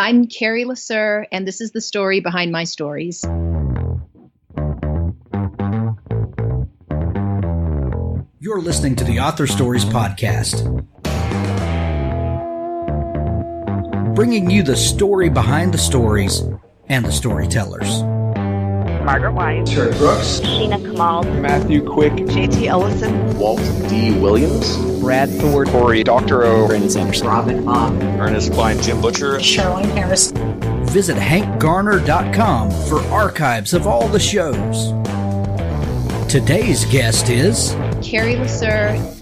I'm Carrie La Seur, and this is the story behind my stories. You're listening to the Author Stories Podcast, bringing you the story behind the stories and the storytellers. Margaret White, Terry Brooks, Sheena Kamal, Matthew Quick, JT Ellison, Walt D. Williams, Brad Thor, Corey, Dr. O, Brandon Sanderson, Robin Mom, Ernest Klein, Jim Butcher, Sherwin Harris. Visit hankgarner.com for archives of all the shows. Today's guest is Carrie La Seur.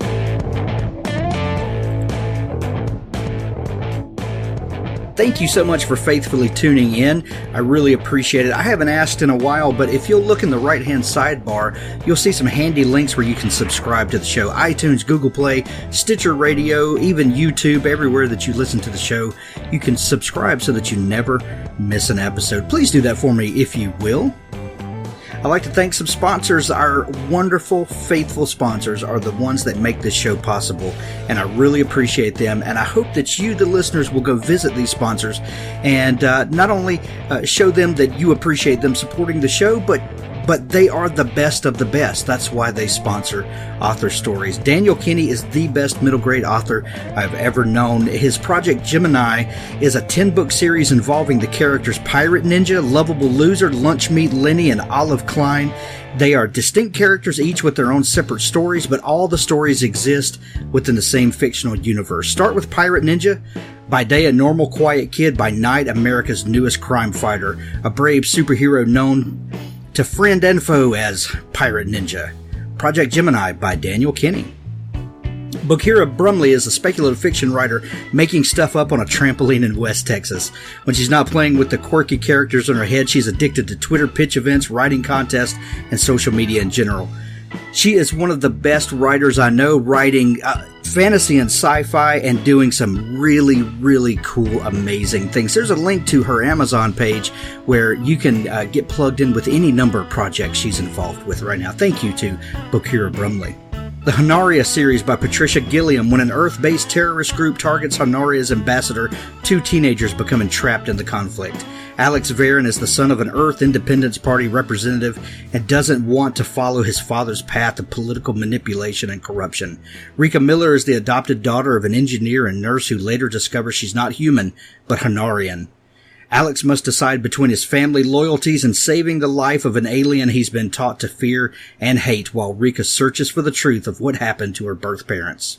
Thank you so much for faithfully tuning in. I really appreciate it. I haven't asked in a while, but if you'll look in the right-hand sidebar, you'll see some handy links where you can subscribe to the show. iTunes, Google Play, Stitcher Radio, even YouTube, everywhere that you listen to the show, you can subscribe so that you never miss an episode. Please do that for me if you will. I'd like to thank some sponsors. Our wonderful, faithful sponsors are the ones that make this show possible, and I really appreciate them, and I hope that you, the listeners, will go visit these sponsors and not only show them that you appreciate them supporting the show, but they are the best of the best. That's why they sponsor Author Stories. Daniel Kinney is the best middle grade author I've ever known. His Project Gemini is a 10-book series involving the characters Pirate Ninja, Lovable Loser, Lunch Meat Lenny, and Olive Klein. They are distinct characters, each with their own separate stories, but all the stories exist within the same fictional universe. Start with Pirate Ninja. By day, a normal, quiet kid. By night, America's newest crime fighter. A brave superhero known to friend and foe as Pirate Ninja. Project Gemini by Daniel Kinney. Bookhira Brumley is a speculative fiction writer making stuff up on a trampoline in West Texas. When she's not playing with the quirky characters in her head, she's addicted to Twitter pitch events, writing contests, and social media in general. She is one of the best writers I know, writing fantasy and sci-fi and doing some really, really cool, amazing things. There's a link to her Amazon page where you can get plugged in with any number of projects she's involved with right now. Thank you to Bookhira Brumley. The Aria series by Patricia Gilliam. When an Earth-based terrorist group targets Aria's ambassador, two teenagers become entrapped in the conflict. Alex Varon is the son of an Earth Independence Party representative and doesn't want to follow his father's path of political manipulation and corruption. Rika Miller is the adopted daughter of an engineer and nurse who later discovers she's not human, but Hanarian. Alex must decide between his family loyalties and saving the life of an alien he's been taught to fear and hate, while Rika searches for the truth of what happened to her birth parents.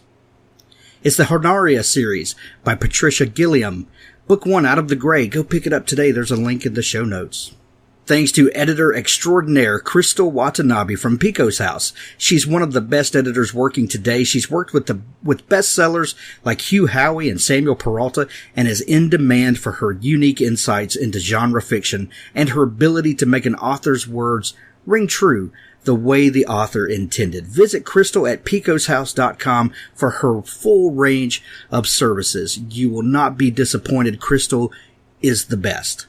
It's the Aria series by Patricia Gilliam. Book 1, Out of the Gray. Go pick it up today. There's a link in the show notes. Thanks to editor extraordinaire Crystal Watanabe from Pico's House. She's one of the best editors working today. She's worked with bestsellers like Hugh Howey and Samuel Peralta and is in demand for her unique insights into genre fiction and her ability to make an author's words ring true the way the author intended. Visit Crystal at picoshouse.com for her full range of services. You will not be disappointed. Crystal is the best.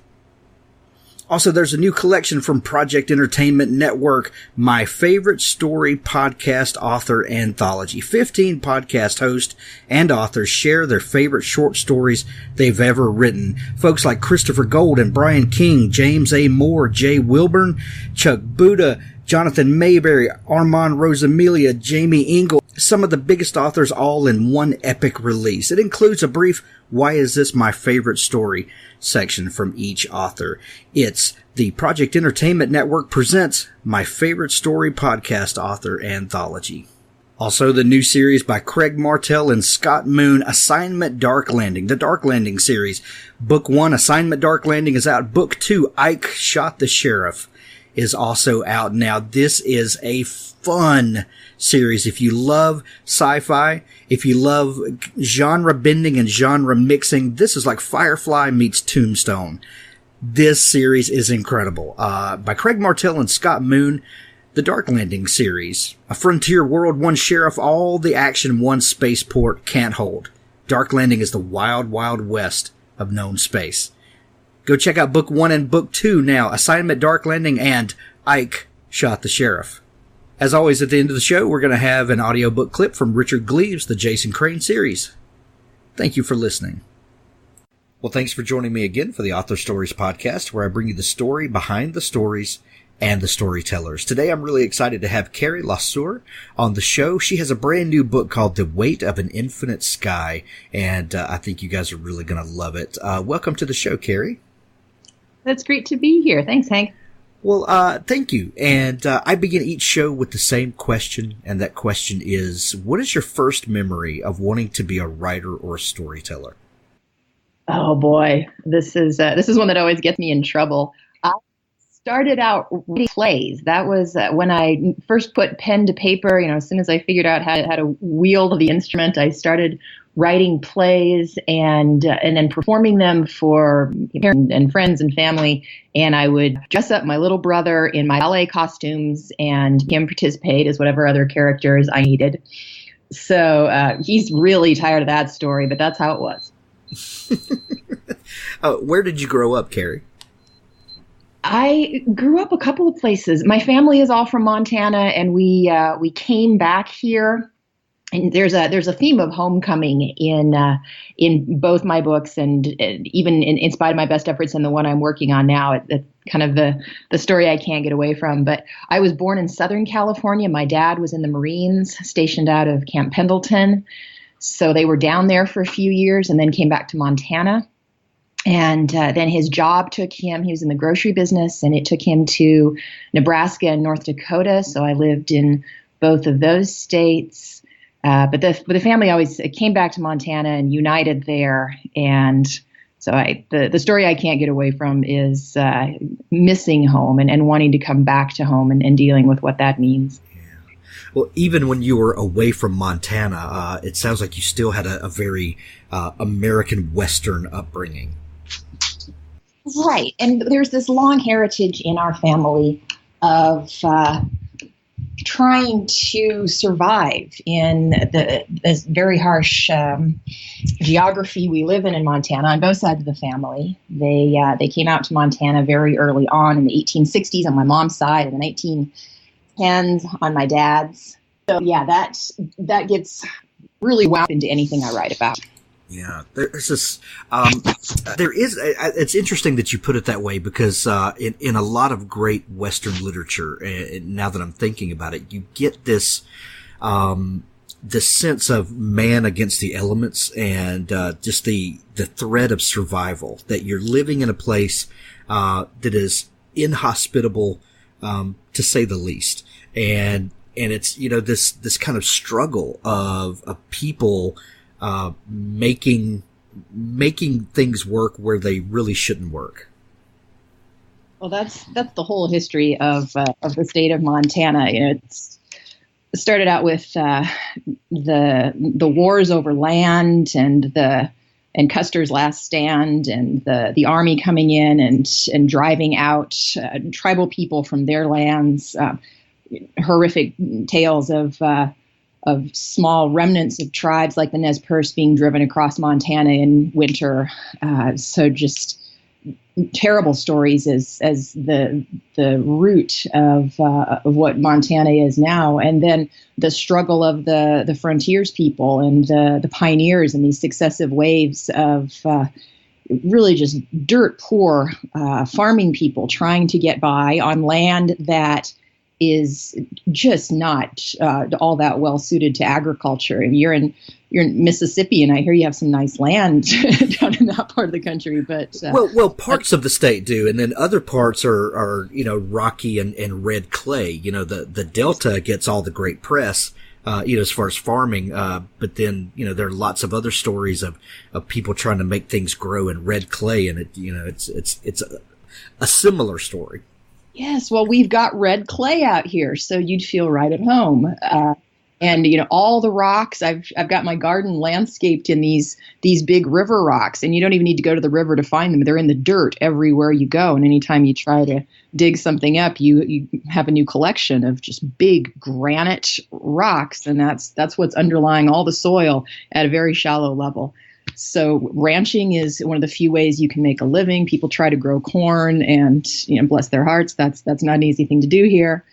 Also, there's a new collection from Project Entertainment Network, My Favorite Story Podcast Author Anthology. 15 podcast hosts and authors share their favorite short stories they've ever written. Folks like Christopher Gold and Brian King, James A. Moore, Jay Wilburn, Chuck Buda, Jonathan Mayberry, Armand Rosamilia, Jamie Ingle, some of the biggest authors all in one epic release. It includes a brief Why Is This My Favorite Story section from each author. It's the Project Entertainment Network presents My Favorite Story Podcast Author Anthology. Also, the new series by Craig Martell and Scott Moon, Assignment Dark Landing, the Dark Landing series. Book 1, Assignment Dark Landing, is out. Book 2, Ike Shot the Sheriff, is also out now. This is a fun series. If you love sci-fi, if you love genre bending and genre mixing, this is like Firefly meets Tombstone. This series is incredible. By Craig Martell and Scott Moon, the Dark Landing series. A frontier world, one sheriff, all the action one spaceport can't hold. Dark Landing is the wild, wild west of known space. Go check out Book 1 and Book 2 now, Assignment Dark Landing and Ike Shot the Sheriff. As always, at the end of the show, we're going to have an audiobook clip from Richard Gleaves, the Jason Crane series. Thank you for listening. Well, thanks for joining me again for the Author Stories podcast, where I bring you the story behind the stories and the storytellers. Today, I'm really excited to have Carrie La Seur on the show. She has a brand new book called The Weight of an Infinite Sky, and I think you guys are really going to love it. Welcome to the show, Carrie. That's great to be here. Thanks, Hank. Well, thank you. And I begin each show with the same question, and that question is, what is your first memory of wanting to be a writer or a storyteller? Oh boy, this is one that always gets me in trouble. I started out writing plays. That was when I first put pen to paper. As soon as I figured out how to wield the instrument, I started writing plays and then performing them for parents and friends and family. And I would dress up my little brother in my ballet costumes and him participate as whatever other characters I needed. So he's really tired of that story, but that's how it was. Where did you grow up, Carrie? I grew up a couple of places. My family is all from Montana, and we came back here. And there's a theme of homecoming in both my books, and even in spite of my best efforts in the one I'm working on now. It's kind of the story I can't get away from. But I was born in Southern California. My dad was in the Marines, stationed out of Camp Pendleton. So they were down there for a few years and then came back to Montana. And then his job took him, he was in the grocery business, and it took him to Nebraska and North Dakota. So I lived in both of those states. But the family always came back to Montana and united there. And so the story I can't get away from is missing home and wanting to come back to home and dealing with what that means. Well, even when you were away from Montana, it sounds like you still had a very American Western upbringing. Right. And there's this long heritage in our family of trying to survive in this very harsh geography we live in Montana on both sides of the family. They came out to Montana very early on in the 1860s on my mom's side and the 1910s on my dad's. So yeah, that gets really wound into anything I write about. Yeah, there's this. It's interesting that you put it that way because in a lot of great Western literature, and now that I'm thinking about it, you get this sense of man against the elements and just the threat of survival. That you're living in a place that is inhospitable, to say the least, and it's this kind of struggle of people. Making things work where they really shouldn't work. Well, that's the whole history of the state of Montana. It started out with the wars over land and Custer's last stand and the army coming in and driving out tribal people from their lands. Horrific tales of small remnants of tribes like the Nez Perce being driven across Montana in winter. So just terrible stories as the root of what Montana is now. And then the struggle of the frontiers people and the pioneers and these successive waves of really just dirt poor farming people trying to get by on land that is just not all that well suited to agriculture. And you're in Mississippi, and I hear you have some nice land down in that part of the country. But well, parts of the state do, and then other parts are rocky and red clay. The Delta gets all the great press, as far as farming. But then there are lots of other stories of people trying to make things grow in red clay, and it's a similar story. Yes, well, we've got red clay out here, so you'd feel right at home. And all the rocks. I've got my garden landscaped in these big river rocks, and you don't even need to go to the river to find them. They're in the dirt everywhere you go. And anytime you try to dig something up, you have a new collection of just big granite rocks, and that's what's underlying all the soil at a very shallow level. So ranching is one of the few ways you can make a living. People try to grow corn, and bless their hearts, that's not an easy thing to do here.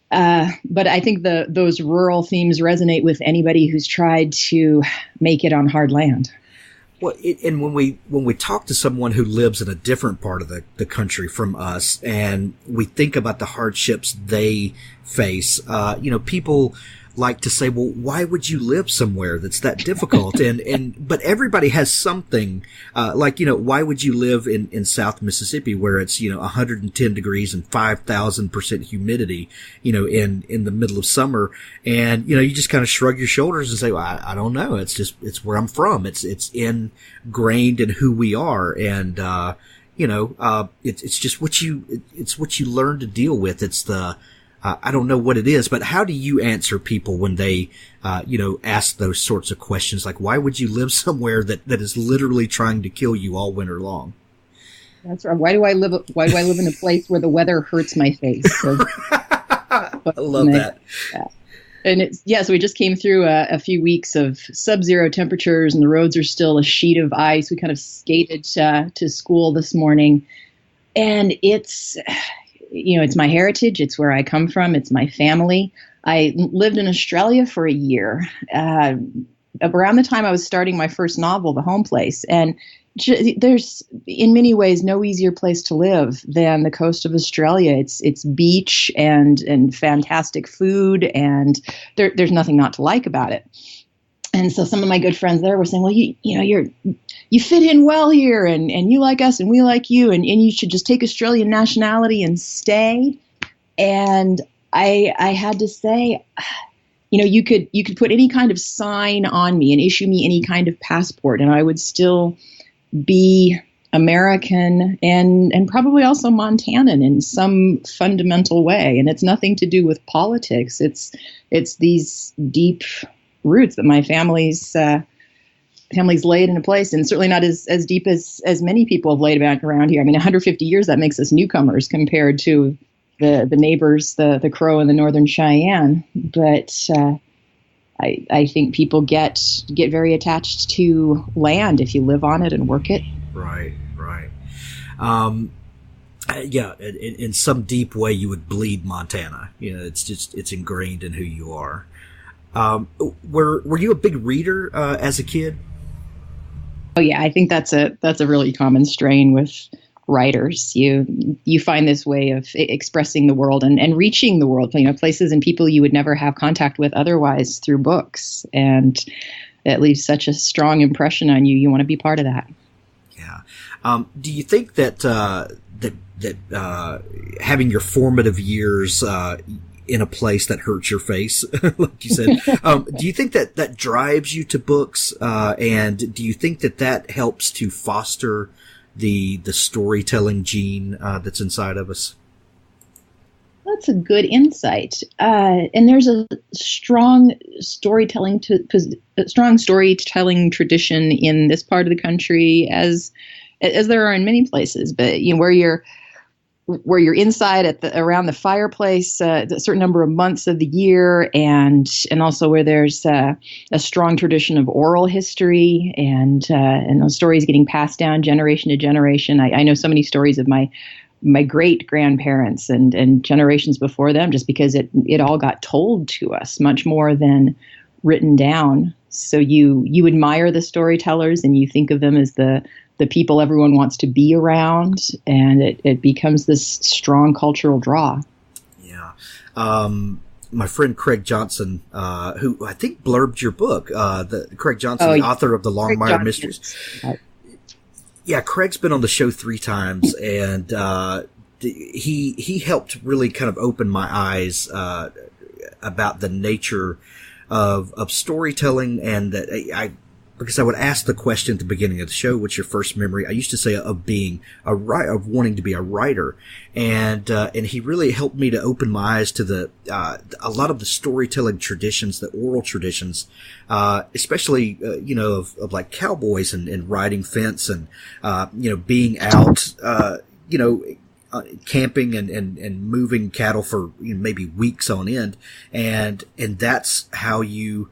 But I think those rural themes resonate with anybody who's tried to make it on hard land. Well, and when we talk to someone who lives in a different part of the country from us, and we think about the hardships they face, people like to say, well, why would you live somewhere that's that difficult? But everybody has something, why would you live in South Mississippi where it's, 110 degrees and 5,000% humidity, in the middle of summer. And, you just kind of shrug your shoulders and say, well, I don't know. It's where I'm from. It's ingrained in who we are. And, it's just what you learn to deal with. It's I don't know what it is, but how do you answer people when they, ask those sorts of questions? Like, why would you live somewhere that is literally trying to kill you all winter long? That's right. Why do I live in a place where the weather hurts my face? I love that. Yeah. And so we just came through a few weeks of sub-zero temperatures, and the roads are still a sheet of ice. We kind of skated to school this morning, and it's my heritage. It's where I come from. It's my family. I lived in Australia for a year, around the time I was starting my first novel, The Home Place. And there's, in many ways, no easier place to live than the coast of Australia. It's beach and fantastic food, and there's nothing not to like about it. And so some of my good friends there were saying, well, you fit in well here, and you like us and we like you, and you should just take Australian nationality and stay. And I had to say, you could put any kind of sign on me and issue me any kind of passport, and I would still be American and probably also Montanan in some fundamental way. And it's nothing to do with politics. It's these deep roots that my family's laid into place, and certainly not as deep as many people have laid back around here. I mean, 150 years, that makes us newcomers compared to the neighbors, the Crow and the Northern Cheyenne. But I think people get very attached to land if you live on it and work it. Right. In some deep way, you would bleed Montana. It's ingrained in who you are. Were you a big reader as a kid? Oh yeah, I think that's a really common strain with writers. You find this way of expressing the world and reaching the world, places and people you would never have contact with otherwise through books, and it leaves such a strong impression on you. You want to be part of that. Yeah. Do you think that having your formative years in a place that hurts your face, like you said, do you think that drives you to books? And do you think that helps to foster the storytelling gene that's inside of us? That's a good insight. And there's a strong storytelling tradition in this part of the country, as there are in many places. But where you're inside around the fireplace a certain number of months of the year, and also where there's a strong tradition of oral history and those stories getting passed down generation to generation. I know so many stories of my great grandparents and generations before them, just because it all got told to us much more than written down. So you admire the storytellers, and you think of them as the people everyone wants to be around, and it becomes this strong cultural draw. Yeah. My friend Craig Johnson, who I think blurbed your book, Craig Johnson, the author of the Longmire Mysteries. Yeah, Craig's been on the show 3 times, and he helped really kind of open my eyes about the nature of storytelling, and that because I would ask the question at the beginning of the show, what's your first memory? I used to say of being of wanting to be a writer. And he really helped me to open my eyes to a lot of the storytelling traditions, the oral traditions, especially, of like cowboys and riding fence and, being out, camping and moving cattle for maybe weeks on end. And that's how you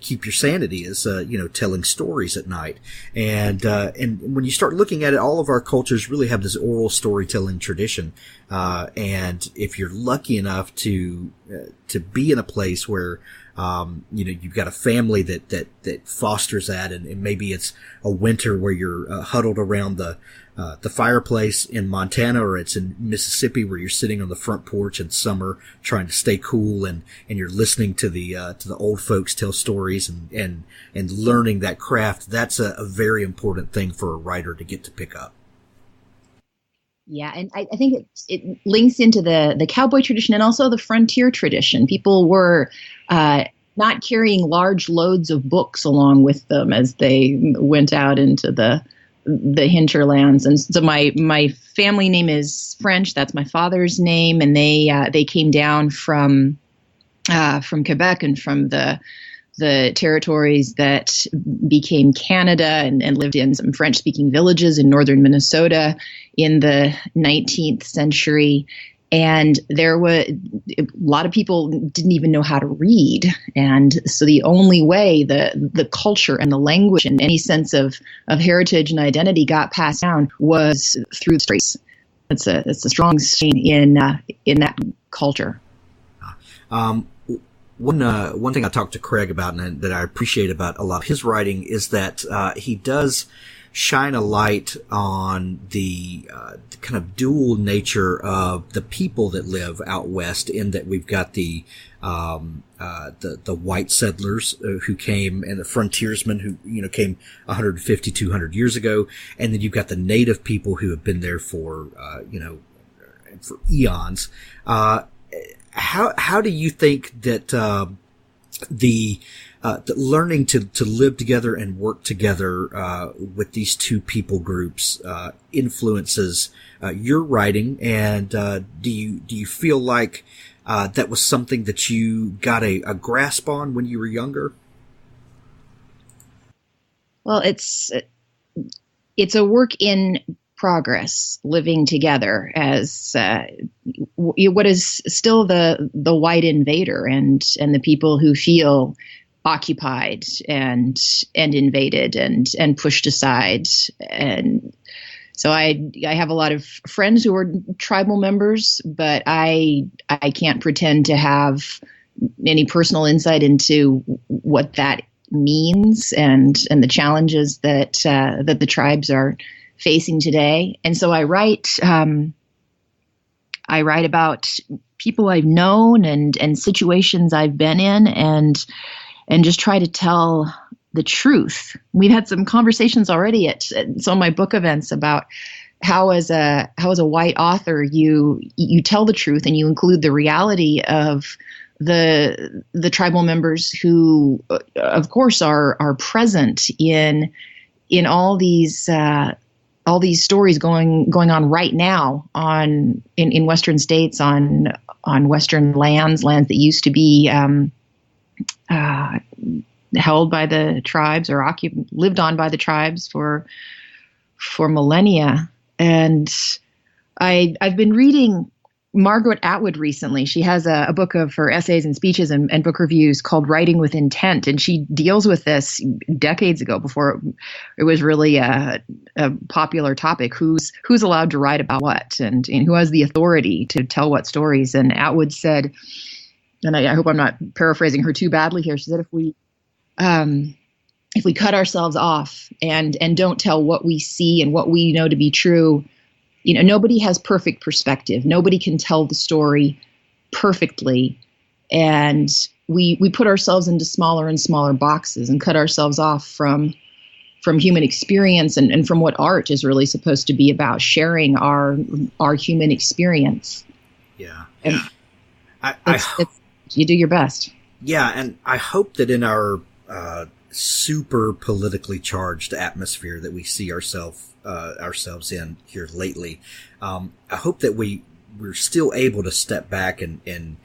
keep your sanity, is, telling stories at night. And when you start looking at it, all of our cultures really have this oral storytelling tradition. And if you're lucky enough to be in a place where, You've got a family that fosters that, and maybe it's a winter where you're huddled around the fireplace in Montana, or it's in Mississippi where you're sitting on the front porch in summer trying to stay cool, and you're listening to the old folks tell stories and learning that craft. That's a very important thing for a writer to get to pick up. Yeah, and I think it links into the cowboy tradition and also the frontier tradition. People were not carrying large loads of books along with them as they went out into the hinterlands. And so my family name is French. That's my father's name, and they came down from Quebec and from the territories that became Canada, and lived in some French-speaking villages in northern Minnesota in the 19th century. And there were a lot of people didn't even know how to read. And so the only way the culture and the language and any sense of heritage and identity got passed down was through the stories. It's a strong strain in that culture. One thing I talked to Craig about and that I appreciate about a lot of his writing is that he does shine a light on the kind of dual nature of the people that live out west, in that we've got the white settlers who came, and the frontiersmen who came 150, 200 years ago, and then you've got the native people who have been there for for eons. How do you think that the learning to live together and work together with these two people groups influences your writing? And do you feel like that was something that you got a grasp on when you were younger? Well, it's a work in progress, living together as what is still the white invader and the people who feel occupied and invaded and pushed aside. And so I have a lot of friends who are tribal members, but I can't pretend to have any personal insight into what that means and the challenges that the tribes are facing today. And so I write about people I've known and situations I've been in, and just try to tell the truth. We've had some conversations already at some of my book events about how as a white author you tell the truth and you include the reality of the tribal members who of course are present in all these stories going on right now in Western states, on Western lands that used to be held by the tribes or lived on by the tribes for millennia. And I've been reading Margaret Atwood recently. She has a book of her essays and speeches and book reviews called Writing with Intent. And she deals with this decades ago, before it was really a popular topic. Who's allowed to write about what, and who has the authority to tell what stories. And Atwood said, and I hope I'm not paraphrasing her too badly here, she said, if we cut ourselves off and don't tell what we see and what we know to be true, nobody has perfect perspective. Nobody can tell the story perfectly. And we put ourselves into smaller and smaller boxes and cut ourselves off from human experience and from what art is really supposed to be about, sharing our human experience. Yeah. And you do your best. Yeah. And I hope that in our super politically charged atmosphere that we see ourselves in here lately, I hope that we're still able to step back and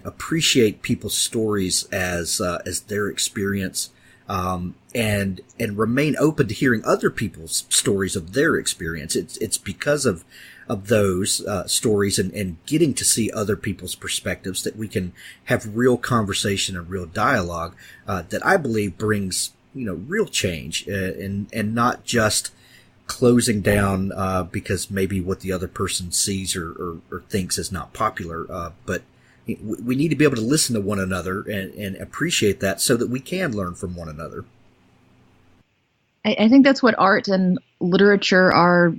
appreciate people's stories as their experience, and remain open to hearing other people's stories of their experience. It's because of those stories and getting to see other people's perspectives that we can have real conversation and real dialogue that I believe brings real change, and not just closing down because maybe what the other person sees or thinks is not popular, but we need to be able to listen to one another and appreciate that so that we can learn from one another. I think that's what art and literature are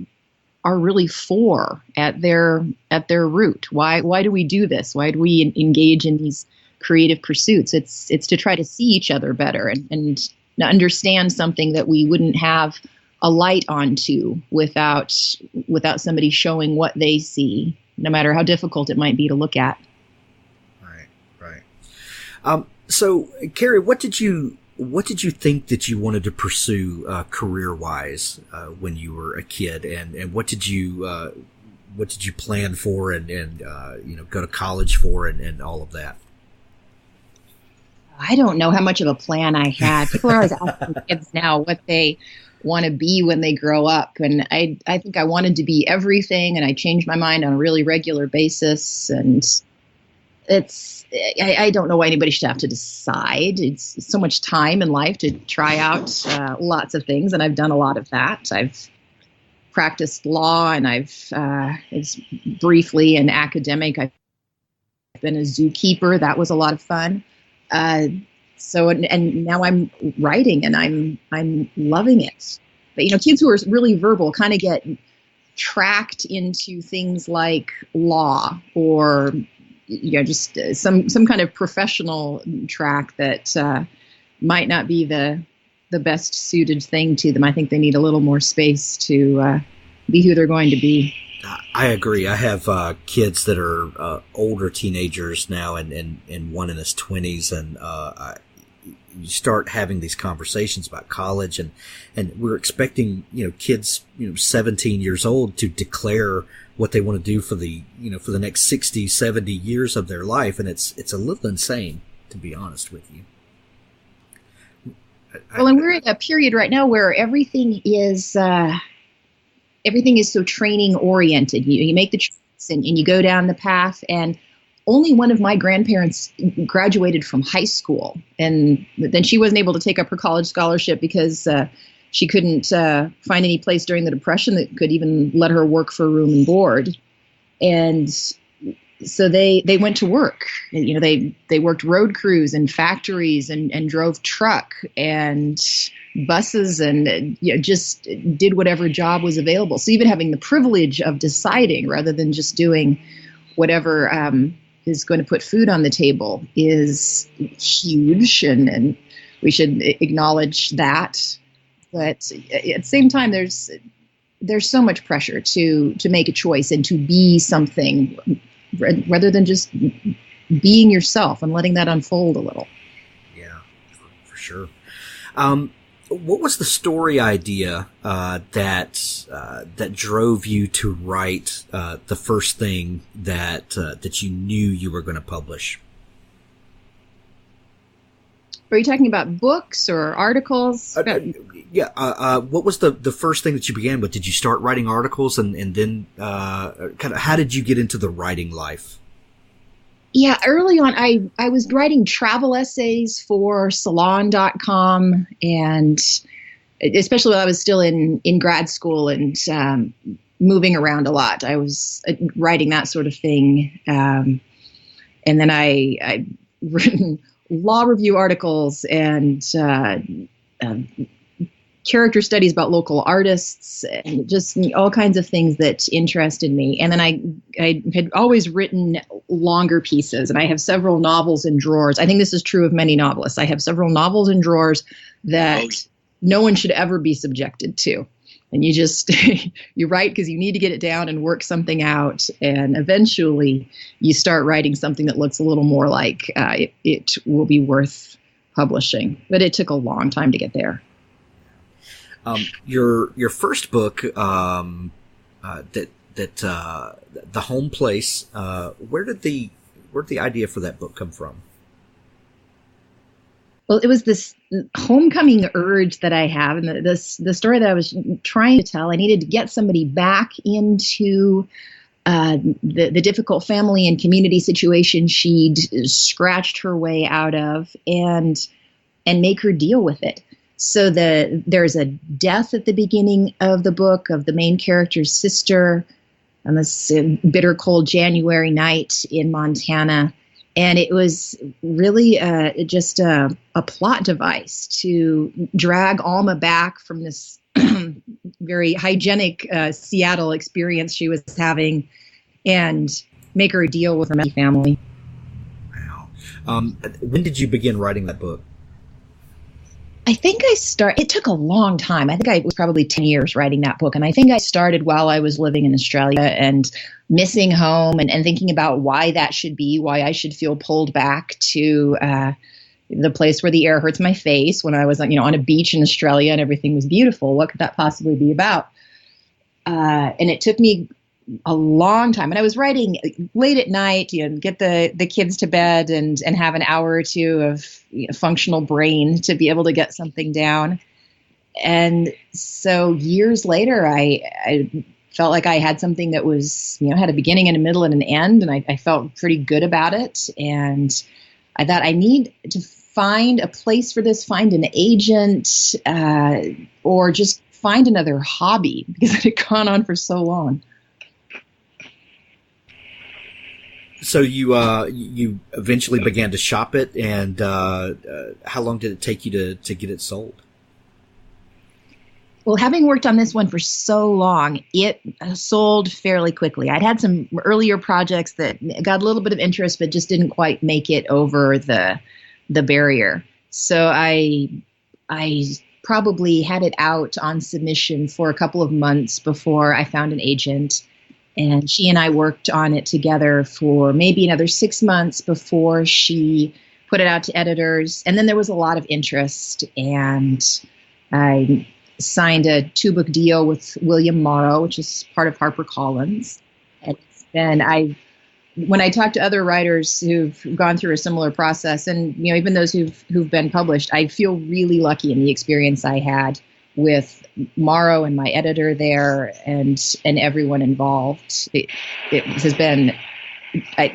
really for at their root. Why do we do this? Why do we engage in these creative pursuits? It's to try to see each other better and understand something that we wouldn't have a light onto without somebody showing what they see, no matter how difficult it might be to look at. Right. So, Carrie, what did you think that you wanted to pursue career-wise when you were a kid, and what did you plan for and go to college for and all of that? I don't know how much of a plan I had. People are always asking kids now what they want to be when they grow up, and I think I wanted to be everything, and I changed my mind on a really regular basis, and I don't know why anybody should have to decide. It's so much time in life to try out lots of things, and I've done a lot of that. I've practiced law, and it's briefly an academic. I've been a zookeeper. That was a lot of fun. So now I'm writing, and I'm loving it. But kids who are really verbal kind of get tracked into things like law or just some kind of professional track that might not be the best suited thing to them. I think they need a little more space to be who they're going to be. I agree. I have kids that are older teenagers now, and one in his 20s, and you start having these conversations about college, and we're expecting kids 17 years old to declare what they want to do for the next 60, 70 years of their life, and it's a little insane, to be honest with you. Well, and we're in a period right now where everything is so training oriented. You make the choice and you go down the path, and only one of my grandparents graduated from high school, and then she wasn't able to take up her college scholarship because she couldn't find any place during the Depression that could even let her work for room and board. And so they went to work. And, they worked road crews and factories and drove truck and buses and just did whatever job was available. So even having the privilege of deciding rather than just doing whatever is going to put food on the table is huge, and we should acknowledge that. But at the same time, there's so much pressure to make a choice and to be something rather than just being yourself and letting that unfold a little. Yeah, for sure. What was the story idea that drove you to write the first thing that you knew you were going to publish? Are you talking about books or articles? What was the first thing that you began with? Did you start writing articles and then kind of how did you get into the writing life? Yeah, early on, I was writing travel essays for Salon.com, and especially while I was still in grad school and moving around a lot, I was writing that sort of thing. And then I written law review articles and character studies about local artists and just all kinds of things that interested me. And then I had always written longer pieces, and I have several novels in drawers. I think this is true of many novelists. I have several novels in drawers that no one should ever be subjected to. And you just, you write because you need to get it down and work something out. And eventually you start writing something that looks a little more like it will be worth publishing. But it took a long time to get there. Your first book, the Home Place, where did the idea for that book come from? Well, it was this homecoming urge that I have, and the story that I was trying to tell. I needed to get somebody back into the difficult family and community situation she'd scratched her way out of, and make her deal with it. So there's a death at the beginning of the book of the main character's sister on this bitter cold January night in Montana. And it was really just a plot device to drag Alma back from this very hygienic Seattle experience she was having and make her deal with her messy family. Wow. When did you begin writing that book? I think it took a long time. I think it was probably 10 years writing that book. And I think I started while I was living in Australia and missing home and thinking about why that should be, why I should feel pulled back to the place where the air hurts my face when I was on a beach in Australia and everything was beautiful. What could that possibly be about? And it took me a long time. And I was writing late at night, get the kids to bed and have an hour or two of functional brain to be able to get something down. And so years later, I felt like I had something that was, had a beginning and a middle and an end. And I felt pretty good about it. And I thought I need to find a place for this, find an agent, or just find another hobby because it had gone on for so long. So you eventually began to shop it, and how long did it take you to get it sold? Well, having worked on this one for so long, it sold fairly quickly. I'd had some earlier projects that got a little bit of interest, but just didn't quite make it over the barrier. So I probably had it out on submission for a couple of months before I found an agent. And she and I worked on it together for maybe another 6 months before she put it out to editors. And then there was a lot of interest, and I signed a 2-book deal with William Morrow, which is part of HarperCollins. And then when I talk to other writers who've gone through a similar process, and even those who've been published, I feel really lucky in the experience I had with Morrow and my editor there and everyone involved. It has been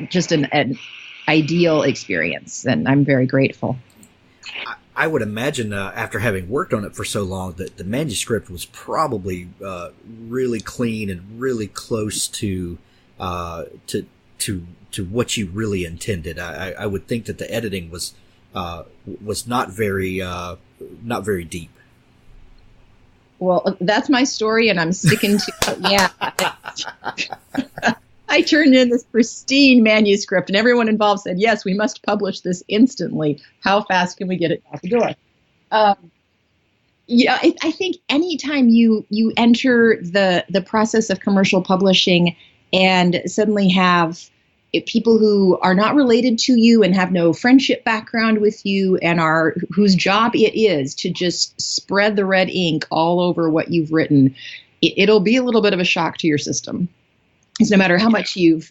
just an ideal experience, and I'm very grateful. I would imagine after having worked on it for so long that the manuscript was probably really clean and really close to what you really intended. I would think that the editing was not very deep. Well, that's my story, and I'm sticking to it. Yeah. I turned in this pristine manuscript, and everyone involved said, yes, we must publish this instantly. How fast can we get it out the door? I think anytime you enter the process of commercial publishing and suddenly have people who are not related to you and have no friendship background with you and whose job it is to just spread the red ink all over what you've written, it'll be a little bit of a shock to your system. Because no matter how much you've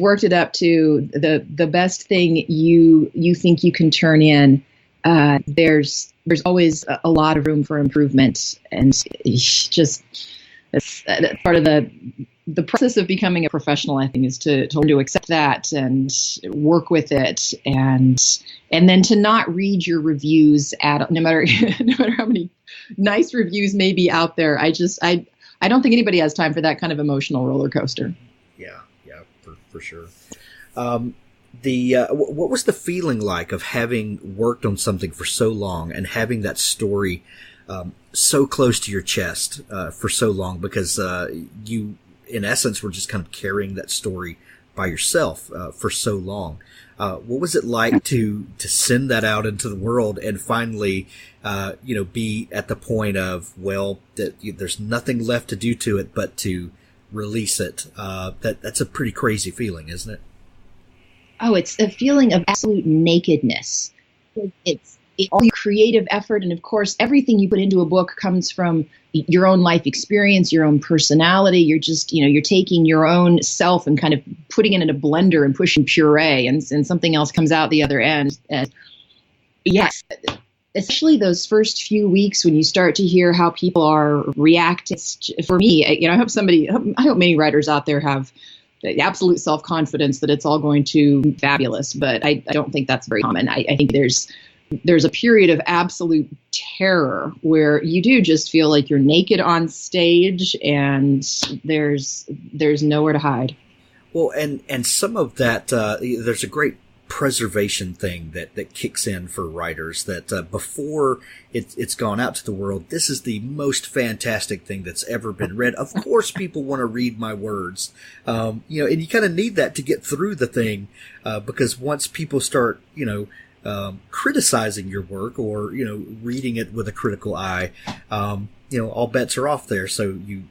worked it up to the best thing you think you can turn in, there's always a lot of room for improvement, and just that's part of the process of becoming a professional, I think, is to learn to accept that and work with it, and then to not read your reviews no matter how many nice reviews may be out there. I don't think anybody has time for that kind of emotional roller coaster. Yeah, for sure. What was the feeling like of having worked on something for so long and having that story so close to your chest for so long? Because you, in essence, were just kind of carrying that story by yourself for so long. What was it like to send that out into the world and finally, be at the point of, that there's nothing left to do to it but to release it? That's a pretty crazy feeling, isn't it? Oh, it's a feeling of absolute nakedness. It's all your creative effort, and of course, everything you put into a book comes from your own life experience, your own personality. You're just, you're taking your own self and kind of putting it in a blender and pushing puree, and something else comes out the other end. And yes, especially those first few weeks when you start to hear how people are reacting. For me, I hope many writers out there have the absolute self-confidence that it's all going to be fabulous, but I don't think that's very common. I think there's a period of absolute terror where you do just feel like you're naked on stage and there's nowhere to hide. Well, and some of that, there's a great preservation thing that kicks in for writers that before it's gone out to the world, this is the most fantastic thing that's ever been read. Of course, people want to read my words, and you kind of need that to get through the thing, because once people start, criticizing your work or, reading it with a critical eye, all bets are off there. So you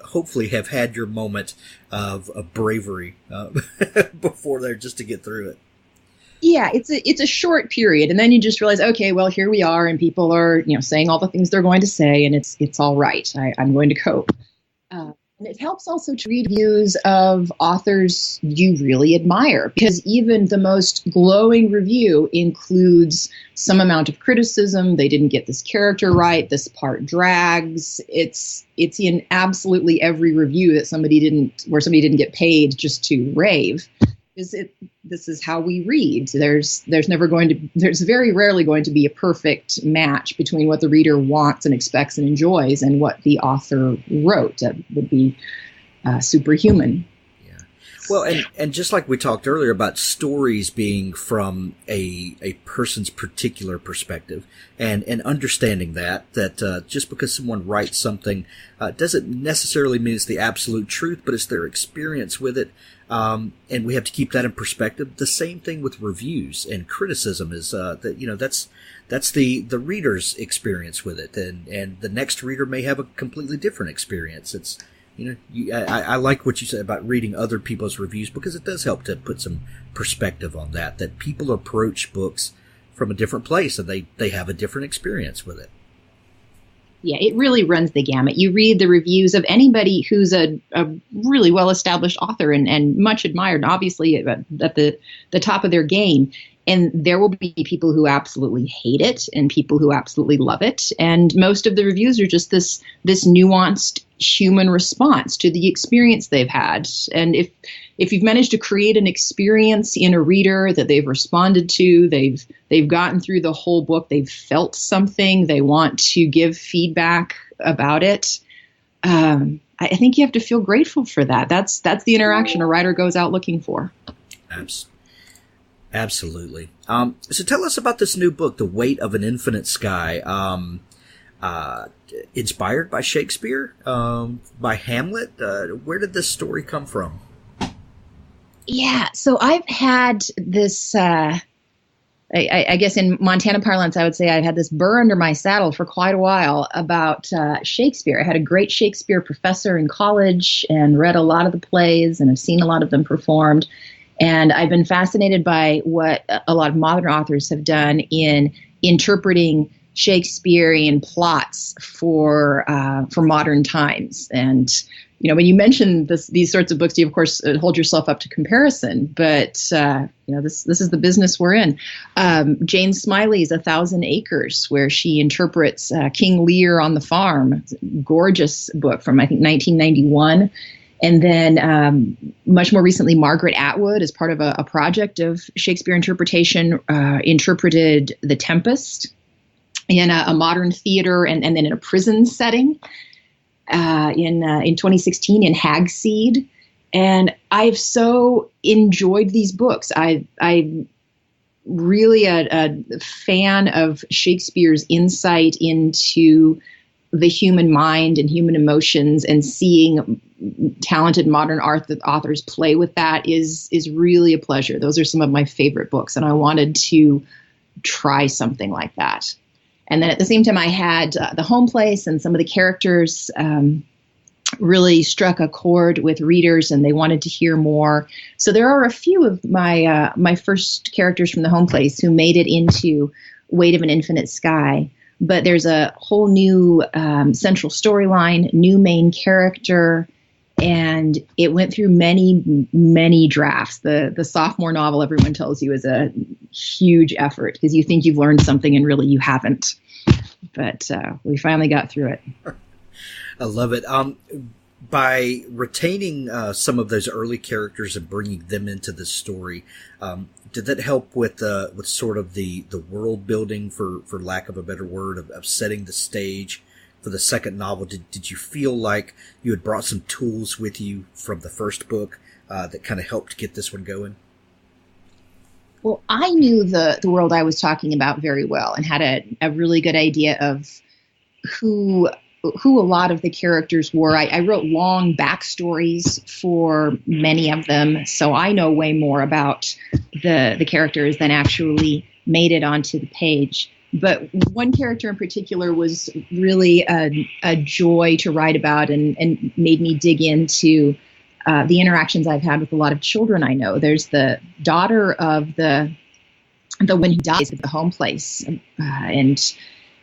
hopefully have had your moment of bravery before there just to get through it. Yeah, it's a short period, and then you just realize, okay, well, here we are, and people are saying all the things they're going to say, and it's all right. I'm going to cope. And it helps also to read reviews of authors you really admire, because even the most glowing review includes some amount of criticism. They didn't get this character right. This part drags. It's in absolutely every review that somebody didn't get paid just to rave. This is how we read. There's very rarely going to be a perfect match between what the reader wants and expects and enjoys and what the author wrote. That would be superhuman. Yeah. Well, and just like we talked earlier about stories being from a person's particular perspective, and understanding that just because someone writes something doesn't necessarily mean it's the absolute truth, but it's their experience with it. And we have to keep that in perspective. The same thing with reviews and criticism is that's the reader's experience with it, and the next reader may have a completely different experience. It's I like what you said about reading other people's reviews, because it does help to put some perspective on that people approach books from a different place and they have a different experience with it. Yeah, it really runs the gamut. You read the reviews of anybody who's a really well-established author and much admired, obviously at the top of their game. And there will be people who absolutely hate it and people who absolutely love it. And most of the reviews are just this nuanced human response to the experience they've had. And if you've managed to create an experience in a reader that they've responded to, they've gotten through the whole book, they've felt something, they want to give feedback about it, I think you have to feel grateful for that. That's the interaction a writer goes out looking for. Absolutely. So tell us about this new book, The Weight of an Infinite Sky. Inspired by Shakespeare, by Hamlet. Where did this story come from? Yeah, so I've had this, I guess in Montana parlance, I would say I've had this burr under my saddle for quite a while about Shakespeare. I had a great Shakespeare professor in college and read a lot of the plays and have seen a lot of them performed. And I've been fascinated by what a lot of modern authors have done in interpreting Shakespearean plots for modern times. And when you mention these sorts of books, you of course hold yourself up to comparison. But this is the business we're in. Jane Smiley's A Thousand Acres, where she interprets King Lear on the farm, gorgeous book from I think 1991. And then much more recently, Margaret Atwood, as part of a project of Shakespeare interpretation, interpreted The Tempest in a modern theater and then in a prison setting in 2016 in Hagseed. And I've so enjoyed these books. I'm really a fan of Shakespeare's insight into the human mind and human emotions, and seeing talented modern authors play with that is really a pleasure. Those are some of my favorite books, and I wanted to try something like that. And then at the same time, I had The Home Place, and some of the characters really struck a chord with readers, and they wanted to hear more. So there are a few of my first characters from The Home Place who made it into Weight of an Infinite Sky. But there's a whole new central storyline, new main character, and it went through many, many drafts. The sophomore novel, everyone tells you, is a huge effort because you think you've learned something and really you haven't. But we finally got through it. I love it. By retaining some of those early characters and bringing them into the story, did that help with sort of the world building, for lack of a better word, of setting the stage for the second novel? Did you feel like you had brought some tools with you from the first book that kind of helped get this one going? Well, I knew the world I was talking about very well and had a really good idea of who a lot of the characters were. I wrote long backstories for many of them, so I know way more about the characters than actually made it onto the page. But one character in particular was really a joy to write about and made me dig into the interactions I've had with a lot of children I know. There's the daughter of the one who dies at the home place, and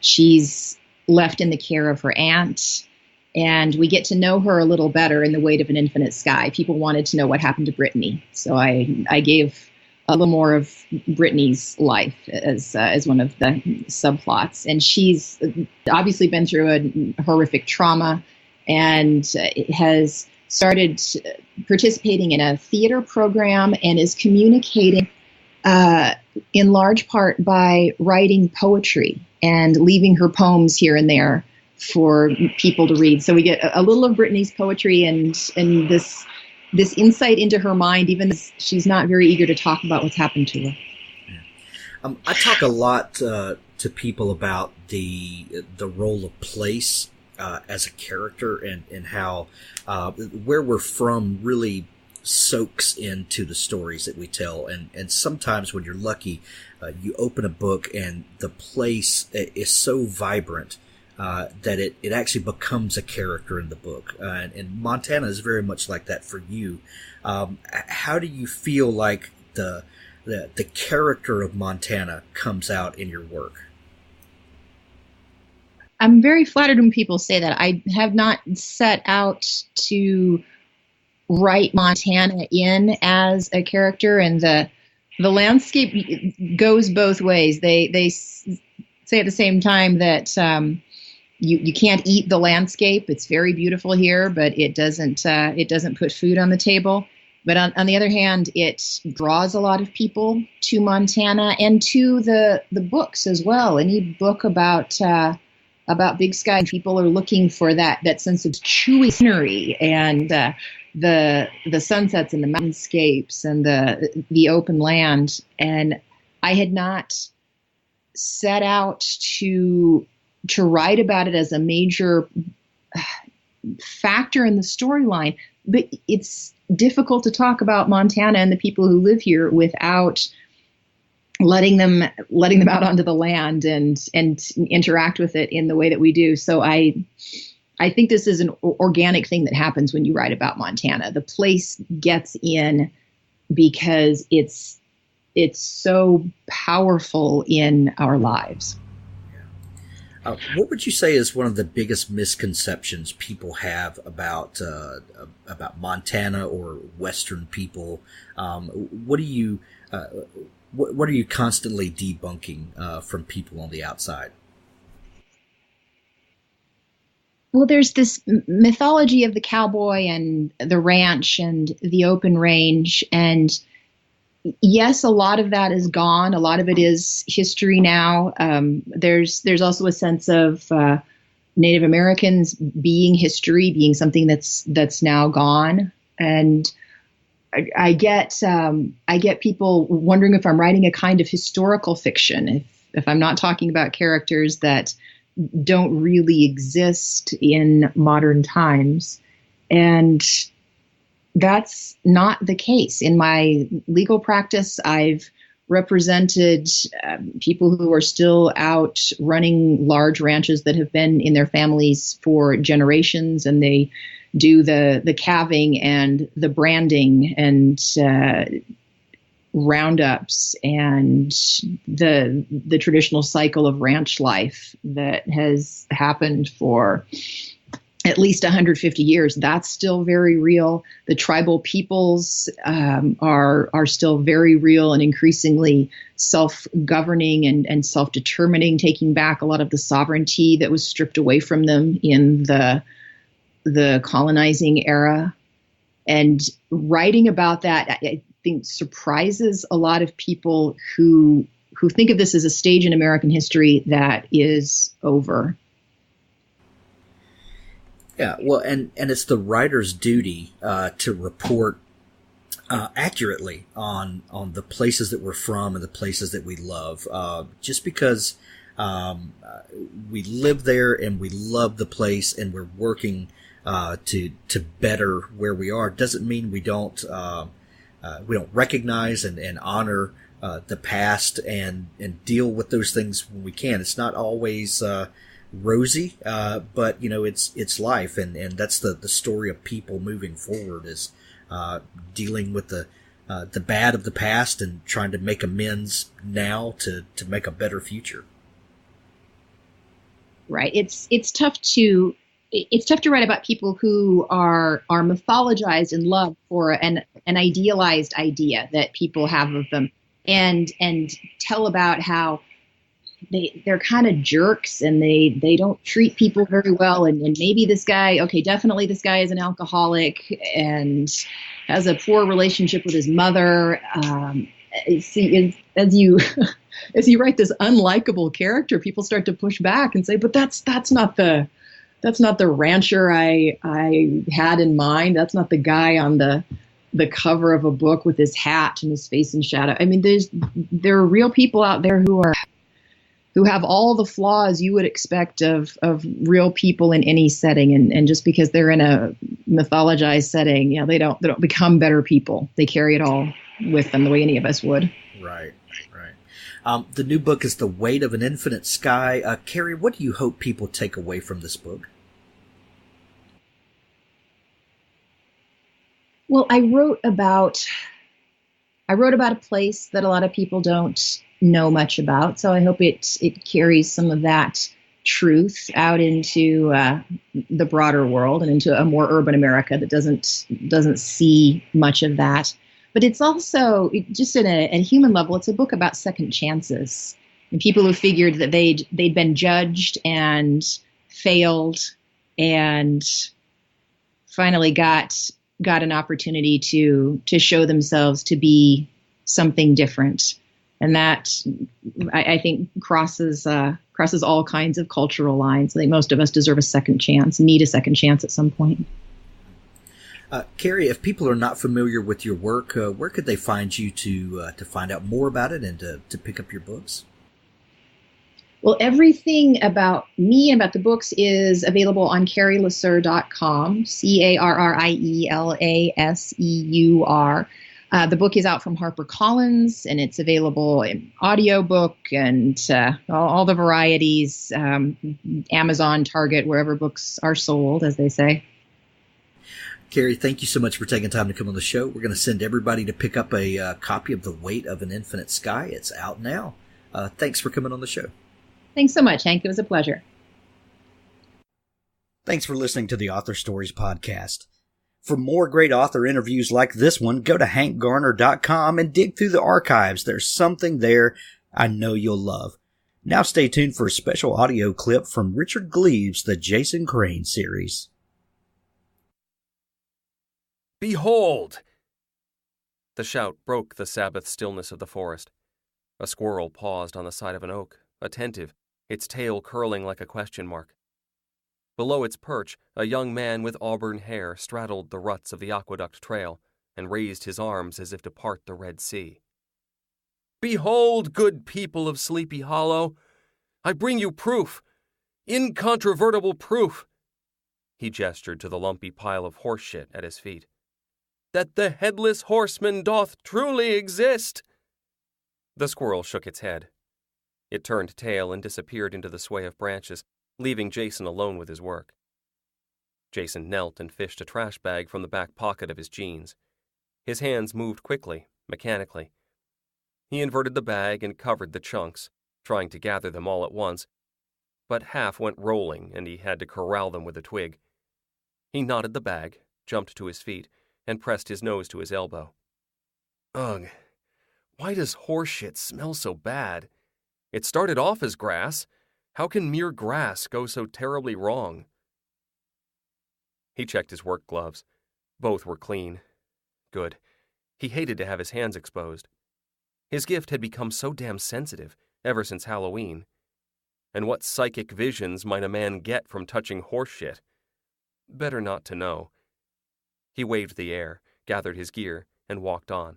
she's left in the care of her aunt. And we get to know her a little better in The Weight of an Infinite Sky. People wanted to know what happened to Brittany, so I gave a little more of Brittany's life as one of the subplots. And she's obviously been through a horrific trauma and has started participating in a theater program and is communicating in large part by writing poetry and leaving her poems here and there for people to read. So we get a little of Brittany's poetry and this insight into her mind, even as she's not very eager to talk about what's happened to her. I talk a lot to people about the role of place as a character and how where we're from really soaks into the stories that we tell. And sometimes when you're lucky, you open a book and the place is so vibrant that it actually becomes a character in the book. And Montana is very much like that for you. How do you feel like the character of Montana comes out in your work? I'm very flattered when people say that. I have not set out to write Montana in as a character, and the landscape goes both ways. They say at the same time that you can't eat the landscape. It's very beautiful here, but it doesn't put food on the table. But on the other hand, it draws a lot of people to Montana and to the books as well. Any book about Big Sky, people are looking for that sense of chewy scenery and the sunsets and the mountainscapes and the open land. And I had not set out to write about it as a major factor in the storyline, but it's difficult to talk about Montana and the people who live here without letting them out onto the land and interact with it in the way that we do. So I think this is an organic thing that happens when you write about Montana. The place gets in because it's so powerful in our lives. What would you say is one of the biggest misconceptions people have about Montana or Western people? What are you constantly debunking from people on the outside? Well, there's this mythology of the cowboy and the ranch and the open range, and yes, a lot of that is gone. A lot of it is history now. There's also a sense of Native Americans being history, being something that's now gone. And I get people wondering if I'm writing a kind of historical fiction, if I'm not talking about characters that don't really exist in modern times. And that's not the case. In my legal practice, I've represented people who are still out running large ranches that have been in their families for generations, and they do the calving and the branding and roundups and the traditional cycle of ranch life that has happened for at least 150 years. That's still very real. The tribal peoples are still very real and increasingly self-governing and self-determining, taking back a lot of the sovereignty that was stripped away from them in the colonizing era. And writing about that, I think, surprises a lot of people who think of this as a stage in American history that is over. Yeah, well, and it's the writer's duty to report accurately on the places that we're from and the places that we love. Just because we live there and we love the place and we're working to better where we are doesn't mean we don't recognize and honor the past and deal with those things when we can. It's not always rosy, but it's life, and that's the story of people moving forward is dealing with the bad of the past and trying to make amends now to make a better future. Right. It's tough to write about people who are mythologized and loved for an idealized idea that people have of them, and tell about how they're kind of jerks and they don't treat people very well, and maybe this guy, definitely this guy is an alcoholic and has a poor relationship with his mother. See, as you as you write this unlikable character, people start to push back and say, but that's not the rancher I had in mind. That's not the guy on the cover of a book with his hat and his face in shadow. I mean, there are real people out there who have all the flaws you would expect of real people in any setting, and just because they're in a mythologized setting, they don't become better people. They carry it all with them the way any of us would. Right. The new book is The Weight of an Infinite Sky. Carrie, what do you hope people take away from this book? Well, I wrote about a place that a lot of people don't know much about, so I hope it carries some of that truth out into the broader world and into a more urban America that doesn't see much of that. But it's also, just at a human level, it's a book about second chances and people who figured that they'd been judged and failed and finally got an opportunity to show themselves to be something different. And that, I think, crosses all kinds of cultural lines. I think most of us deserve a second chance, need a second chance at some point. Carrie, if people are not familiar with your work, where could they find you to find out more about it and to pick up your books? Well, everything about me and about the books is available on carrielaseur.com, CarrieLaseur. The book is out from HarperCollins, and it's available in audiobook and all the varieties, Amazon, Target, wherever books are sold, as they say. Carrie, thank you so much for taking time to come on the show. We're going to send everybody to pick up a copy of The Weight of an Infinite Sky. It's out now. Thanks for coming on the show. Thanks so much, Hank. It was a pleasure. Thanks for listening to the Author Stories podcast. For more great author interviews like this one, go to hankgarner.com and dig through the archives. There's something there I know you'll love. Now stay tuned for a special audio clip from Richard Gleaves' The Jason Crane series. Behold! The shout broke the Sabbath stillness of the forest. A squirrel paused on the side of an oak, attentive, its tail curling like a question mark. Below its perch, a young man with auburn hair straddled the ruts of the aqueduct trail and raised his arms as if to part the Red Sea. Behold, good people of Sleepy Hollow! I bring you proof, incontrovertible proof, he gestured to the lumpy pile of horse shit at his feet, that the headless horseman doth truly exist. The squirrel shook its head. It turned tail and disappeared into the sway of branches, leaving Jason alone with his work. Jason knelt and fished a trash bag from the back pocket of his jeans. His hands moved quickly, mechanically. He inverted the bag and covered the chunks, trying to gather them all at once, but half went rolling and he had to corral them with a twig. He knotted the bag, jumped to his feet, and pressed his nose to his elbow. Ugh, why does horse shit smell so bad? It started off as grass. How can mere grass go so terribly wrong? He checked his work gloves. Both were clean. Good. He hated to have his hands exposed. His gift had become so damn sensitive ever since Halloween. And what psychic visions might a man get from touching horse shit? Better not to know. He waved the air, gathered his gear, and walked on.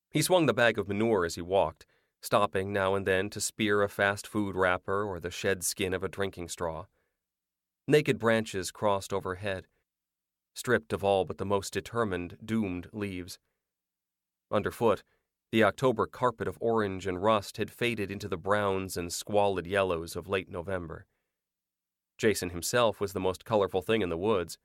He swung the bag of manure as he walked, stopping now and then to spear a fast food wrapper or the shed skin of a drinking straw. Naked branches crossed overhead, stripped of all but the most determined, doomed leaves. Underfoot, the October carpet of orange and rust had faded into the browns and squalid yellows of late November. Jason himself was the most colorful thing in the woods.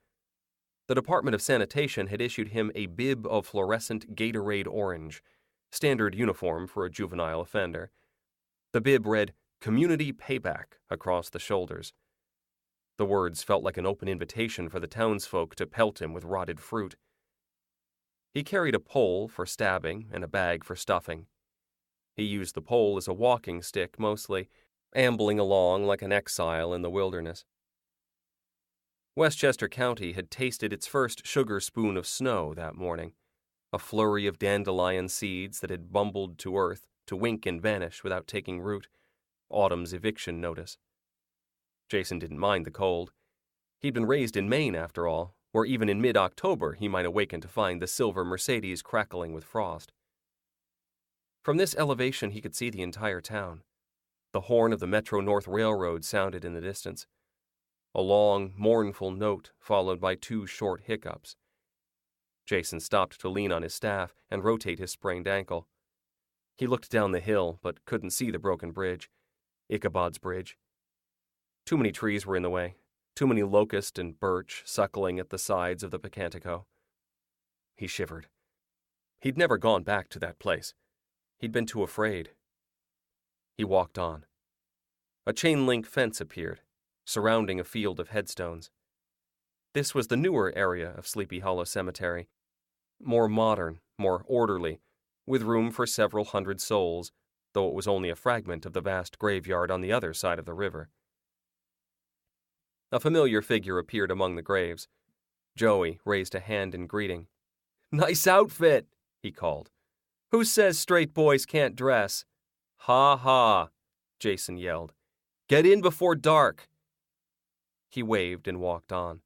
The Department of Sanitation had issued him a bib of fluorescent Gatorade orange, standard uniform for a juvenile offender. The bib read, "Community Payback," across the shoulders. The words felt like an open invitation for the townsfolk to pelt him with rotted fruit. He carried a pole for stabbing and a bag for stuffing. He used the pole as a walking stick mostly, ambling along like an exile in the wilderness. Westchester County had tasted its first sugar spoon of snow that morning, a flurry of dandelion seeds that had bumbled to earth to wink and vanish without taking root, autumn's eviction notice. Jason didn't mind the cold. He'd been raised in Maine, after all, where even in mid-October he might awaken to find the silver Mercedes crackling with frost. From this elevation he could see the entire town. The horn of the Metro-North Railroad sounded in the distance, a long, mournful note followed by 2 short hiccups. Jason stopped to lean on his staff and rotate his sprained ankle. He looked down the hill, but couldn't see the broken bridge, Ichabod's Bridge. Too many trees were in the way, too many locust and birch suckling at the sides of the Picantico. He shivered. He'd never gone back to that place. He'd been too afraid. He walked on. A chain-link fence appeared, surrounding a field of headstones. This was the newer area of Sleepy Hollow Cemetery, more modern, more orderly, with room for several hundred souls, though it was only a fragment of the vast graveyard on the other side of the river. A familiar figure appeared among the graves. Joey raised a hand in greeting. "Nice outfit," he called. "Who says straight boys can't dress?" "Ha ha," Jason yelled. "Get in before dark." He waved and walked on.